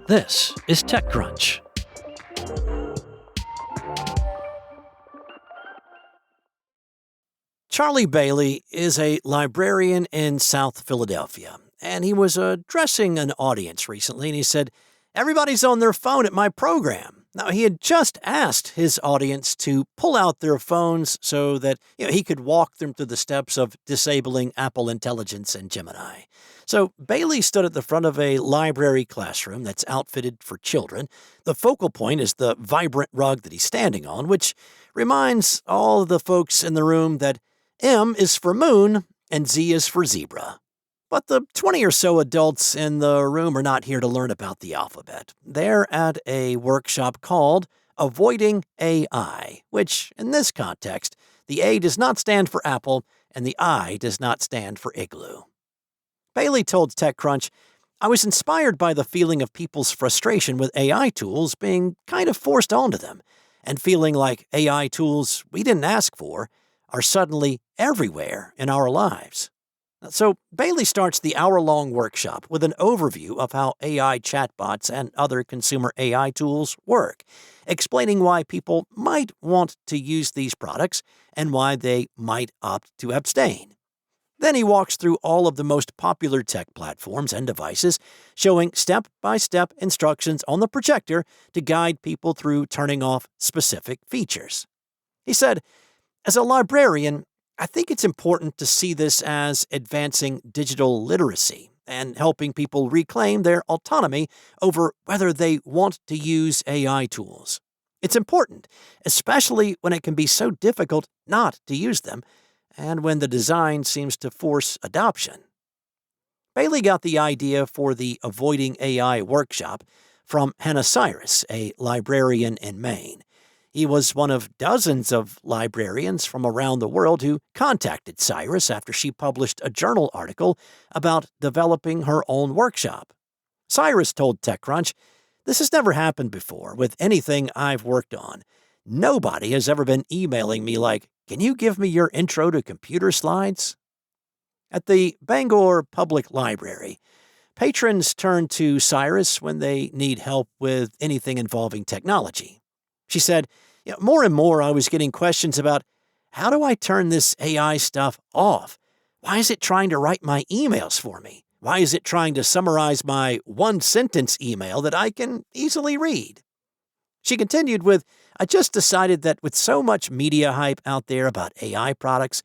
This is TechCrunch. Charlie Bailey is a librarian in South Philadelphia, and he was addressing an audience recently, and he said, "Everybody's on their phone at my program." Now, he had just asked his audience to pull out their phones so that he could walk them through the steps of disabling Apple Intelligence and Gemini. So Bailey stood at the front of a library classroom that's outfitted for children. The focal point is the vibrant rug that he's standing on, which reminds all the folks in the room that M is for moon and Z is for zebra. But the 20 or so adults in the room are not here to learn about the alphabet. They're at a workshop called Avoiding AI, which, in this context, the A does not stand for apple and the I does not stand for igloo. Bailey told TechCrunch, "I was inspired by the feeling of people's frustration with AI tools being kind of forced onto them, and feeling like AI tools we didn't ask for are suddenly everywhere in our lives." So Bailey starts the hour-long workshop with an overview of how AI chatbots and other consumer AI tools work, explaining why people might want to use these products and why they might opt to abstain. Then he walks through all of the most popular tech platforms and devices, showing step-by-step instructions on the projector to guide people through turning off specific features. He said, "As a librarian, I think it's important to see this as advancing digital literacy and helping people reclaim their autonomy over whether they want to use AI tools. It's important, especially when it can be so difficult not to use them, and when the design seems to force adoption." Bailey got the idea for the Avoiding AI workshop from Hannah Cyrus, a librarian in Maine. He was one of dozens of librarians from around the world who contacted Cyrus after she published a journal article about developing her own workshop. Cyrus told TechCrunch, "This has never happened before with anything I've worked on. Nobody has ever been emailing me like, 'Can you give me your intro to computer slides?'" At the Bangor Public Library, patrons turn to Cyrus when they need help with anything involving technology. She said, "More and more I was getting questions about, how do I turn this AI stuff off? Why is it trying to write my emails for me? Why is it trying to summarize my one-sentence email that I can easily read?" She continued with, "I just decided that with so much media hype out there about AI products,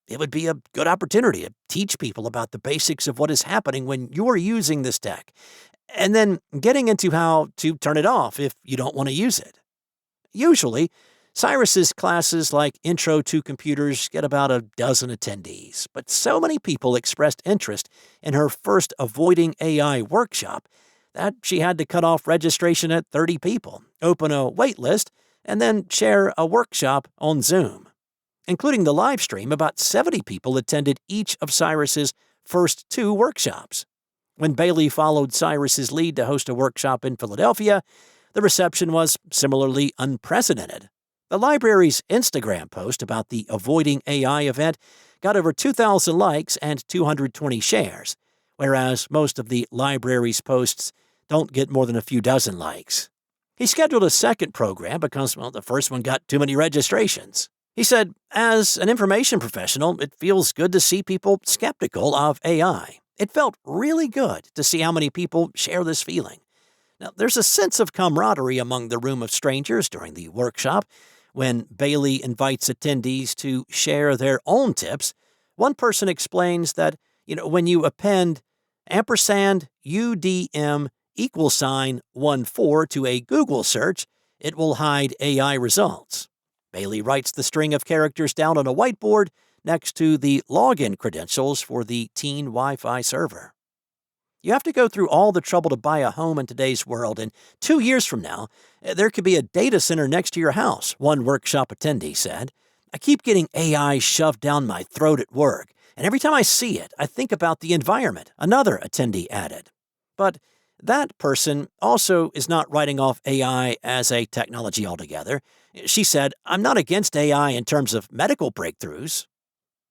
it would be a good opportunity to teach people about the basics of what is happening when you're using this tech, and then getting into how to turn it off if you don't want to use it." Usually, Cyrus's classes like Intro to Computers get about a dozen attendees, but so many people expressed interest in her first Avoiding AI workshop that she had to cut off registration at 30 people, open a wait list, and then share a workshop on Zoom. Including the live stream, about 70 people attended each of Cyrus's first two workshops. When Bailey followed Cyrus's lead to host a workshop in Philadelphia, the reception was similarly unprecedented. The library's Instagram post about the Avoiding AI event got over 2,000 likes and 220 shares, whereas most of the library's posts don't get more than a few dozen likes. He scheduled a second program because, the first one got too many registrations. He said, "As an information professional, it feels good to see people skeptical of AI. It felt really good to see how many people share this feeling." Now, there's a sense of camaraderie among the room of strangers during the workshop. When Bailey invites attendees to share their own tips, one person explains that, when you append ampersand UDM =14 to a Google search, it will hide AI results. Bailey writes the string of characters down on a whiteboard next to the login credentials for the teen Wi-Fi server. You have to go through all the trouble to buy a home in today's world, and 2 years from now, there could be a data center next to your house, one workshop attendee said. "I keep getting AI shoved down my throat at work, and every time I see it, I think about the environment," another attendee added. But that person also is not writing off AI as a technology altogether. She said, "I'm not against AI in terms of medical breakthroughs."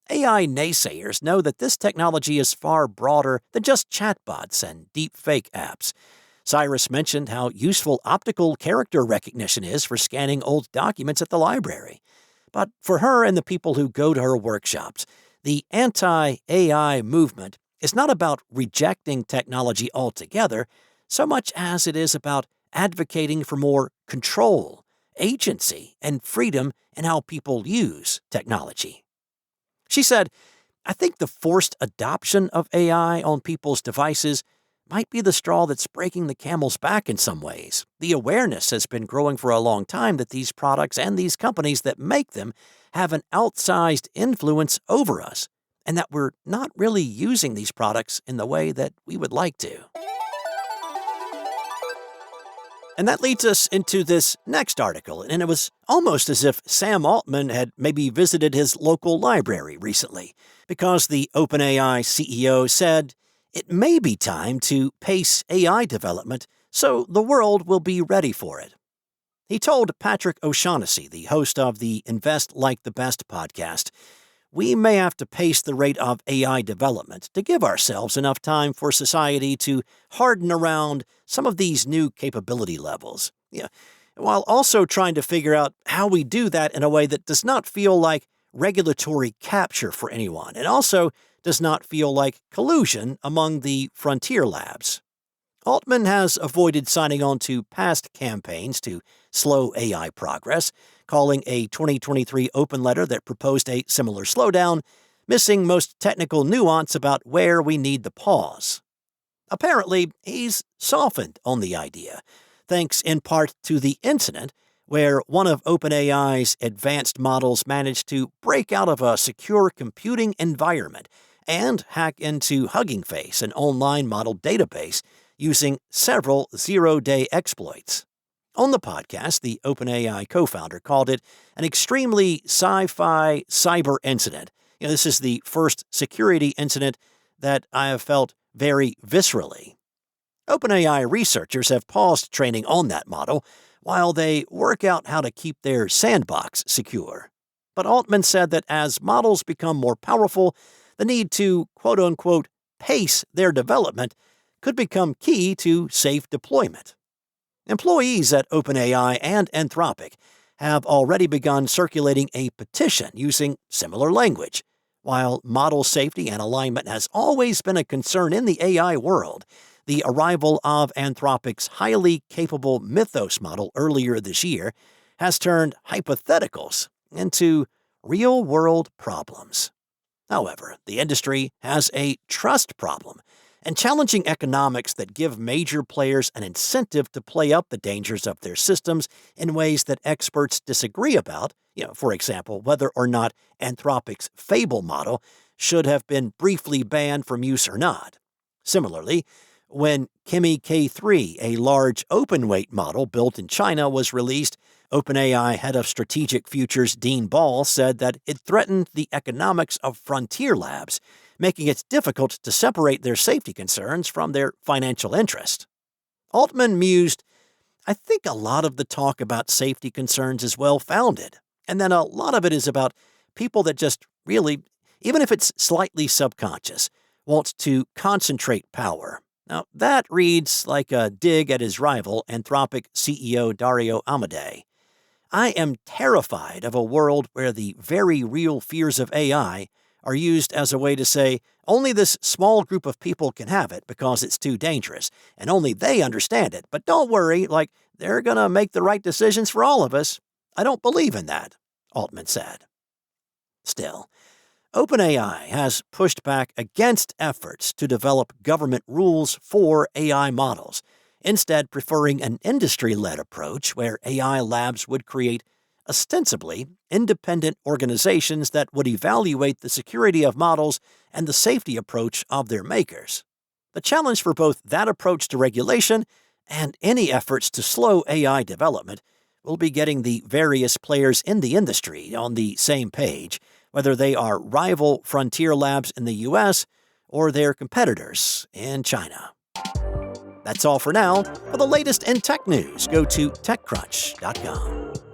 AI naysayers know that this technology is far broader than just chatbots and deepfake apps. Cyrus mentioned how useful optical character recognition is for scanning old documents at the library. But for her and the people who go to her workshops, the anti-AI movement is not about rejecting technology altogether so much as it is about advocating for more control, agency, and freedom in how people use technology. She said, "I think the forced adoption of AI on people's devices might be the straw that's breaking the camel's back in some ways. The awareness has been growing for a long time that these products and these companies that make them have an outsized influence over us, and that we're not really using these products in the way that we would like to." And that leads us into this next article, and it was almost as if Sam Altman had maybe visited his local library recently, because the OpenAI CEO said it may be time to pace AI development so the world will be ready for it. He told Patrick O'Shaughnessy, the host of the Invest Like the Best podcast, "We may have to pace the rate of AI development to give ourselves enough time for society to harden around some of these new capability levels, while also trying to figure out how we do that in a way that does not feel like regulatory capture for anyone, and also does not feel like collusion among the frontier labs." Altman has avoided signing on to past campaigns to slow AI progress, calling a 2023 open letter that proposed a similar slowdown, missing most technical nuance about where we need the pause. Apparently, he's softened on the idea, thanks in part to the incident where one of OpenAI's advanced models managed to break out of a secure computing environment and hack into Hugging Face, an online model database, using several zero-day exploits. On the podcast, the OpenAI co-founder called it an extremely sci-fi cyber incident. This is the first security incident that I have felt very viscerally. OpenAI researchers have paused training on that model while they work out how to keep their sandbox secure. But Altman said that as models become more powerful, the need to, quote-unquote, pace their development could become key to safe deployment. Employees at OpenAI and Anthropic have already begun circulating a petition using similar language. While model safety and alignment has always been a concern in the AI world, the arrival of Anthropic's highly capable Mythos model earlier this year has turned hypotheticals into real-world problems. However, the industry has a trust problem and challenging economics that give major players an incentive to play up the dangers of their systems in ways that experts disagree about, for example, whether or not Anthropic's Fable model should have been briefly banned from use or not. Similarly, when Kimi K3, a large open-weight model built in China, was released, OpenAI head of strategic futures Dean Ball said that it threatened the economics of frontier labs, making it difficult to separate their safety concerns from their financial interest. Altman mused, "I think a lot of the talk about safety concerns is well-founded, and then a lot of it is about people that just really, even if it's slightly subconscious, want to concentrate power." Now, that reads like a dig at his rival, Anthropic CEO Dario Amodei. "I am terrified of a world where the very real fears of AI are used as a way to say, only this small group of people can have it because it's too dangerous, and only they understand it. But don't worry, they're going to make the right decisions for all of us. I don't believe in that," Altman said. Still, OpenAI has pushed back against efforts to develop government rules for AI models, instead preferring an industry-led approach where AI labs would create ostensibly independent organizations that would evaluate the security of models and the safety approach of their makers. The challenge for both that approach to regulation and any efforts to slow AI development will be getting the various players in the industry on the same page, whether they are rival frontier labs in the US or their competitors in China. That's all for now. For the latest in tech news, go to TechCrunch.com.